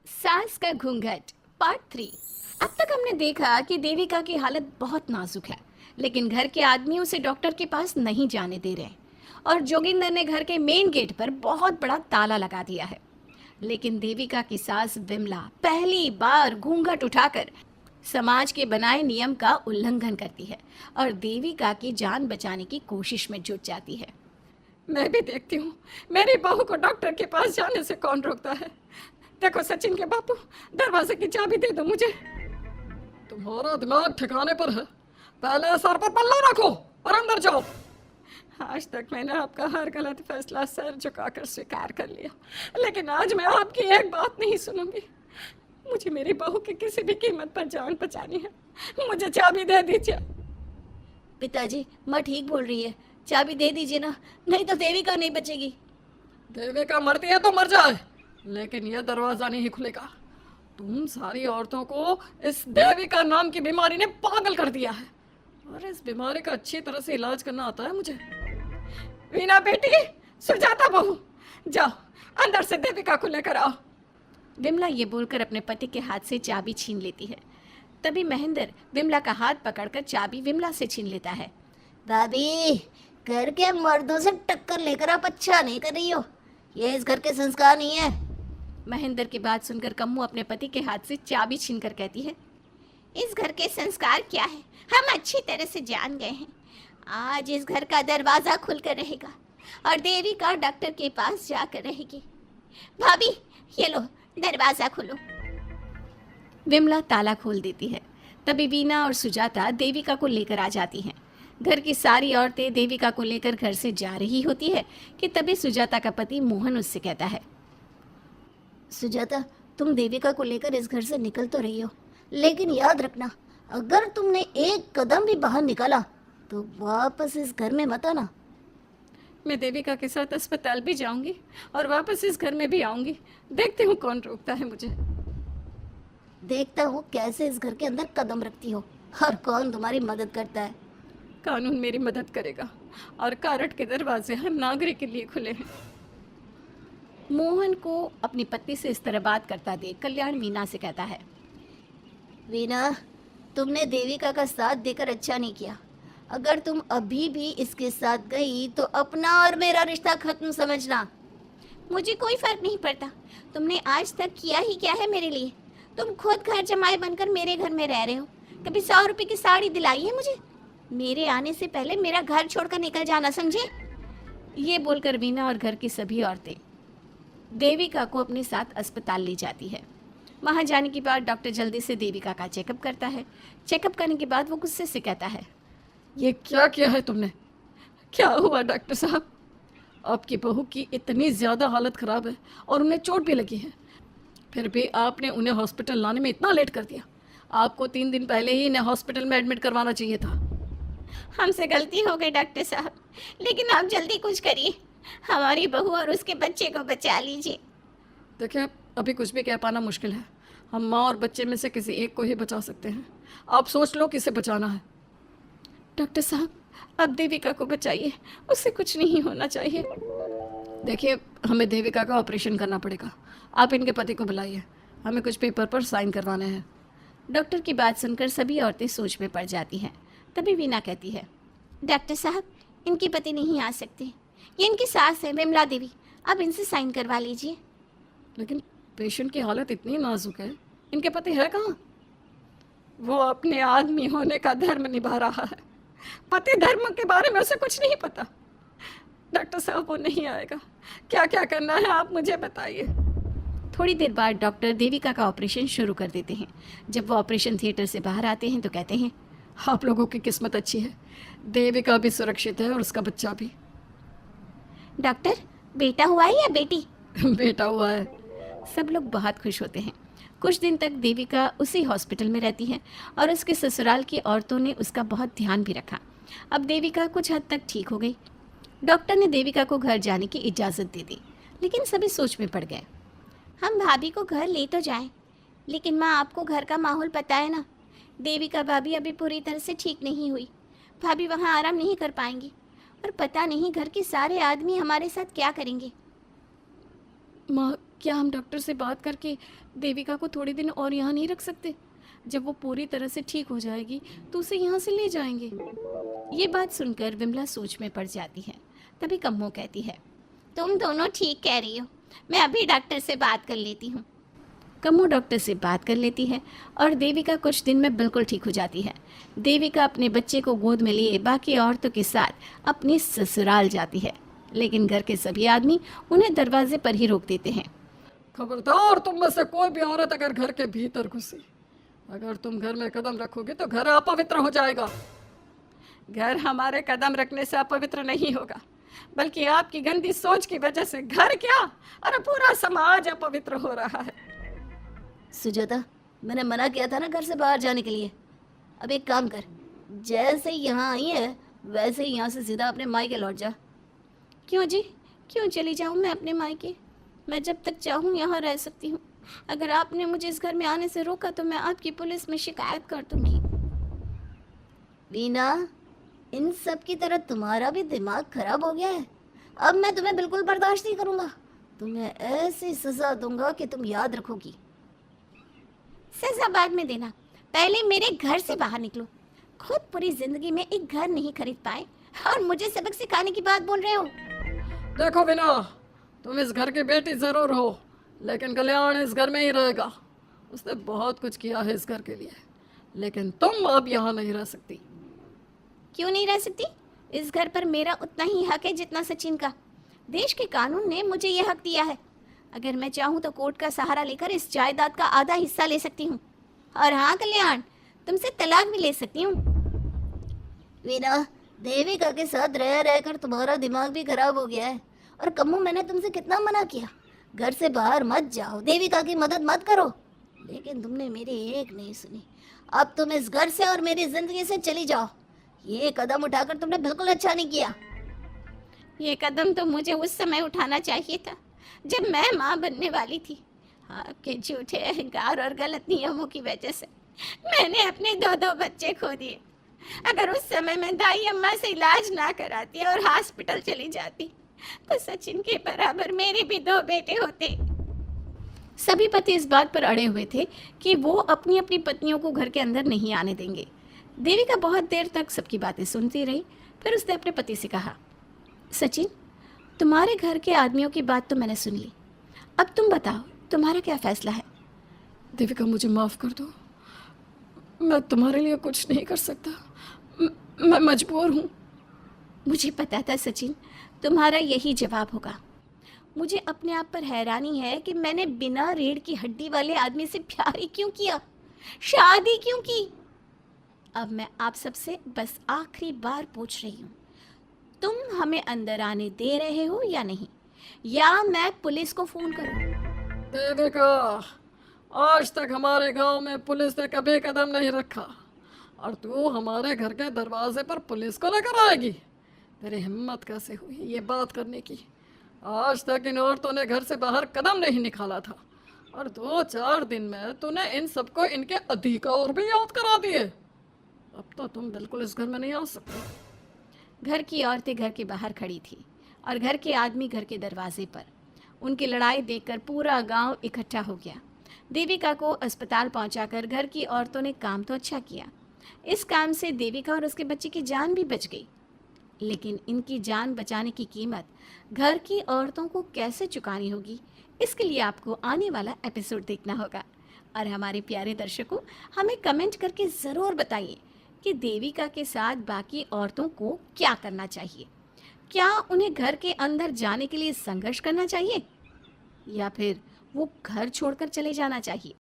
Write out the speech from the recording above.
सास का घूंघट पार्ट 3। अब तक हमने देखा कि देविका की हालत बहुत नाजुक है, लेकिन घर के आदमी उसे डॉक्टर के पास नहीं जाने दे रहे और जोगिंदर ने घर के मेन गेट पर बहुत बड़ा ताला लगा दिया है। लेकिन देविका की सास विमला पहली बार घूंघट उठाकर समाज के बनाए नियम का उल्लंघन करती है और देविका की जान बचाने की कोशिश में जुट जाती है। मैं भी देखती हूँ मेरी बहू को डॉक्टर के पास जाने से कौन रोकता है। देखो सचिन के बापू, दरवाजे की चाबी दे दो मुझे। तुम्हारा दिमाग ठिकाने पर है, पहले सर पर पल्ला रखो और अंदर जाओ। आज तक मैंने आपका हर गलत फैसला सर झुकाकर स्वीकार कर लिया, लेकिन आज मैं आपकी एक बात नहीं सुनूंगी। मुझे मेरी बहू की किसी भी कीमत पर जान बचानी है। मुझे चाबी दे दीजिए। पिताजी, माँ ठीक बोल रही है, चाबी दे दीजिए ना, नहीं तो देविका नहीं बचेगी। देविका मरती है तो मर जाए, लेकिन यह दरवाजा नहीं खुलेगा। तुम सारी औरतों को इस देविका नाम की बीमारी ने पागल कर दिया है, और इस बीमारी का अच्छी तरह से इलाज करना आता है मुझे। वीना बेटी, सुजाता बहू, जाओ अंदर से देविका को लेकर आओ। विमला ये बोलकर अपने पति के हाथ से चाबी छीन लेती है। तभी महेंद्र विमला का हाथ पकड़कर चाबी विमला से छीन लेता है। भाभी, घर के मर्दों से टक्कर लेकर आप अच्छा नहीं कर रही हो। ये इस घर के संस्कार नहीं है। महेंद्र की बात सुनकर कम्मू अपने पति के हाथ से चाबी छीनकर कहती है, इस घर के संस्कार क्या है हम अच्छी तरह से जान गए हैं। आज इस घर का दरवाजा खुलकर रहेगा और देविका डॉक्टर के पास जाकर रहेगी। भाभी, ये लो दरवाजा खोलो। विमला ताला खोल देती है। तभी वीना और सुजाता देविका को लेकर आ जाती हैं। घर की सारी औरतें देविका को लेकर घर से जा रही होती है कि तभी सुजाता का पति मोहन उससे कहता है, सुजाता, तुम देविका को लेकर इस घर से निकल तो रही हो, लेकिन याद रखना, अगर तुमने एक कदम भी बाहर निकाला तो वापस इस घर में मत आना। मैं देविका के साथ अस्पताल भी जाऊंगी और वापस इस घर में भी आऊंगी। देखती हूँ कौन रोकता है मुझे। देखता हूँ कैसे इस घर के अंदर कदम रखती हो और कौन तुम्हारी मदद करता है। कानून मेरी मदद करेगा और कारट के दरवाजे हर नागरिक के लिए खुले हैं। मोहन को अपनी पत्नी से इस तरह बात करता देख कल्याण वीना से कहता है, वीना, तुमने देविका का साथ देकर अच्छा नहीं किया। अगर तुम अभी भी इसके साथ गई तो अपना और मेरा रिश्ता खत्म समझना। मुझे कोई फर्क नहीं पड़ता। तुमने आज तक किया ही क्या है मेरे लिए। तुम खुद घर जमाए बनकर मेरे घर में रह रहे हो। कभी 100 रुपए की साड़ी दिलाई है मुझे? मेरे आने से पहले मेरा घर छोड़कर निकल जाना, समझे? ये बोलकर वीना और घर की सभी औरतें देविका को अपने साथ अस्पताल ले जाती है। वहां जाने के बाद डॉक्टर जल्दी से देविका का चेकअप करता है। चेकअप करने के बाद वो गुस्से से कहता है, ये क्या किया है तुमने? क्या हुआ डॉक्टर साहब? आपकी बहू की इतनी ज़्यादा हालत ख़राब है और उन्हें चोट भी लगी है, फिर भी आपने उन्हें हॉस्पिटल लाने में इतना लेट कर दिया। आपको 3 दिन पहले ही इन्हें हॉस्पिटल में एडमिट करवाना चाहिए था। हमसे गलती हो गई डॉक्टर साहब, लेकिन आप जल्दी कुछ करिए। हमारी बहू और उसके बच्चे को बचा लीजिए। देखिए, अभी कुछ भी कह पाना मुश्किल है। हम माँ और बच्चे में से किसी एक को ही बचा सकते हैं। आप सोच लो किसे बचाना है। डॉक्टर साहब, अब देविका को बचाइए, उससे कुछ नहीं होना चाहिए। देखिए, हमें देविका का ऑपरेशन करना पड़ेगा। आप इनके पति को बुलाइए, हमें कुछ पेपर पर साइन करवाने हैं। डॉक्टर की बात सुनकर सभी औरतें सोच में पड़ जाती हैं। तभी वीना कहती है, डॉक्टर साहब, इनके पति नहीं आ सकते। ये इनकी सास है विमला देवी, अब इनसे साइन करवा लीजिए। लेकिन पेशेंट की हालत इतनी नाजुक है, इनके पति है कहाँ? वो अपने आदमी होने का धर्म निभा रहा है। पति धर्म के बारे में उसे कुछ नहीं पता। डॉक्टर साहब, वो नहीं आएगा। क्या क्या करना है आप मुझे बताइए। थोड़ी देर बाद डॉक्टर देविका का ऑपरेशन शुरू कर देते हैं। जब वो ऑपरेशन थिएटर से बाहर आते हैं तो कहते हैं, आप लोगों की किस्मत अच्छी है, देविका भी सुरक्षित है और उसका बच्चा भी। डॉक्टर, बेटा हुआ है या बेटी? बेटा हुआ है। सब लोग बहुत खुश होते हैं। कुछ दिन तक देविका उसी हॉस्पिटल में रहती है और उसके ससुराल की औरतों ने उसका बहुत ध्यान भी रखा। अब देविका कुछ हद तक ठीक हो गई। डॉक्टर ने देविका को घर जाने की इजाज़त दे दी, लेकिन सभी सोच में पड़ गए। हम भाभी को घर ले तो जाएं, लेकिन माँ, आपको घर का माहौल पता है ना। देविका भाभी अभी पूरी तरह से ठीक नहीं हुई। भाभी वहाँ आराम नहीं कर पाएंगी और पता नहीं घर के सारे आदमी हमारे साथ क्या करेंगे। माँ, क्या हम डॉक्टर से बात करके देविका को थोड़े दिन और यहाँ नहीं रख सकते? जब वो पूरी तरह से ठीक हो जाएगी तो उसे यहाँ से ले जाएंगे। ये बात सुनकर विमला सोच में पड़ जाती है। तभी कम्मो कहती है, तुम दोनों ठीक कह रही हो, मैं अभी डॉक्टर से बात कर लेती हूँ। कम्मो डॉक्टर से बात कर लेती है और देविका कुछ दिन में बिल्कुल ठीक हो जाती है। देविका अपने बच्चे को गोद में लिए बाकी औरतों के साथ अपने ससुराल जाती है, लेकिन घर के सभी आदमी उन्हें दरवाजे पर ही रोक देते हैं। खबरदार, तुम में से कोई भी औरत अगर घर के भीतर घुसी, अगर तुम घर में कदम रखोगे तो घर अपवित्र हो जाएगा। घर हमारे कदम रखने से अपवित्र नहीं होगा, बल्कि आपकी गंदी सोच की वजह से घर क्या, अरे पूरा समाज अपवित्र हो रहा है। सुजाता, मैंने मना किया था ना घर से बाहर जाने के लिए। अब एक काम कर, जैसे यहाँ आई है वैसे ही यहाँ से सीधा अपने मायके लौट जा। क्यों जी, क्यों चली जाऊँ मैं अपने मायके? मैं जब तक चाहूँ यहाँ रह सकती हूँ। अगर आपने मुझे इस घर में आने से रोका तो मैं आपकी पुलिस में शिकायत कर दूंगी। वीना, इन सब की तरह तुम्हारा भी दिमाग खराब हो गया है। अब मैं तुम्हें बिल्कुल बर्दाश्त नहीं करूँगा। तुम्हें ऐसी सजा दूंगा कि तुम याद रखोगी। सजा बाद में देना, पहले मेरे घर से बाहर निकलो। खुद पूरी जिंदगी में एक घर नहीं खरीद पाए और मुझे सबक सिखाने की बात बोल रहे हो। देखो बिना, तुम इस घर की बेटी जरूर हो, लेकिन कल्याण इस घर में ही रहेगा। उसने बहुत कुछ किया है इस घर के लिए, लेकिन तुम अब यहाँ नहीं रह सकती। क्यों नहीं रह सकती? इस घर पर मेरा उतना ही हक है जितना सचिन का। देश के कानून ने मुझे ये हक दिया है। अगर मैं चाहूँ तो कोर्ट का सहारा लेकर इस जायदाद का आधा हिस्सा ले सकती हूँ। और हाँ कल्याण, तुमसे तलाक भी ले सकती हूँ। वीना, देविका के साथ रह रहकर तुम्हारा दिमाग भी खराब हो गया है। और कम्मू, मैंने तुमसे कितना मना किया, घर से बाहर मत जाओ, देविका की मदद मत करो, लेकिन तुमने मेरी एक नहीं सुनी। अब तुम इस घर से और मेरी जिंदगी से चली जाओ। ये कदम उठाकर तुमने बिल्कुल अच्छा नहीं किया। ये कदम तो मुझे उस समय उठाना चाहिए था जब मैं माँ बनने वाली थी। आपके झूठे अहंकार और गलत नियमों की वजह से मैंने अपने दो बच्चे खो दिए। अगर उस समय मैं दाई अम्मा से इलाज ना कराती और हॉस्पिटल चली जाती तो सचिन के बराबर मेरे भी 2 बेटे होते। सभी पति इस बात पर अड़े हुए थे कि वो अपनी अपनी पत्नियों को घर के अंदर नहीं आने देंगे। देविका बहुत देर तक सबकी बातें सुनती रही। फिर उसने अपने पति से कहा, सचिन, तुम्हारे घर के आदमियों की बात तो मैंने सुन ली, अब तुम बताओ तुम्हारा क्या फैसला है? देविका, मुझे माफ कर दो, मैं तुम्हारे लिए कुछ नहीं कर सकता, मैं मजबूर हूँ। मुझे पता था सचिन, तुम्हारा यही जवाब होगा। मुझे अपने आप पर हैरानी है कि मैंने बिना रीढ़ की हड्डी वाले आदमी से प्यार ही क्यों किया, शादी क्यों की। अब मैं आप सबसे बस आखिरी बार पूछ रही हूँ, तुम हमें अंदर आने दे रहे हो या नहीं, या मैं पुलिस को फोन करूँ? देविका, आज तक हमारे गांव में पुलिस ने कभी कदम नहीं रखा और तू हमारे घर के दरवाजे पर पुलिस को लेकर आएगी? तेरी हिम्मत कैसे हुई ये बात करने की? आज तक इन औरतों ने घर से बाहर कदम नहीं निकाला था और 2-4 दिन में तूने इन सबको इनके अधिकार भी याद करा दिए। अब तो तुम बिल्कुल इस घर में नहीं आ सकती। घर की औरतें घर के बाहर खड़ी थी और घर के आदमी घर के दरवाजे पर। उनकी लड़ाई देखकर पूरा गांव इकट्ठा हो गया। देविका को अस्पताल पहुंचाकर घर की औरतों ने काम तो अच्छा किया। इस काम से देविका और उसके बच्चे की जान भी बच गई, लेकिन इनकी जान बचाने की कीमत घर की औरतों को कैसे चुकानी होगी, इसके लिए आपको आने वाला एपिसोड देखना होगा। और हमारे प्यारे दर्शकों, हमें कमेंट करके ज़रूर बताइए कि देविका के साथ बाकी औरतों को क्या करना चाहिए। क्या उन्हें घर के अंदर जाने के लिए संघर्ष करना चाहिए या फिर वो घर छोड़कर चले जाना चाहिए?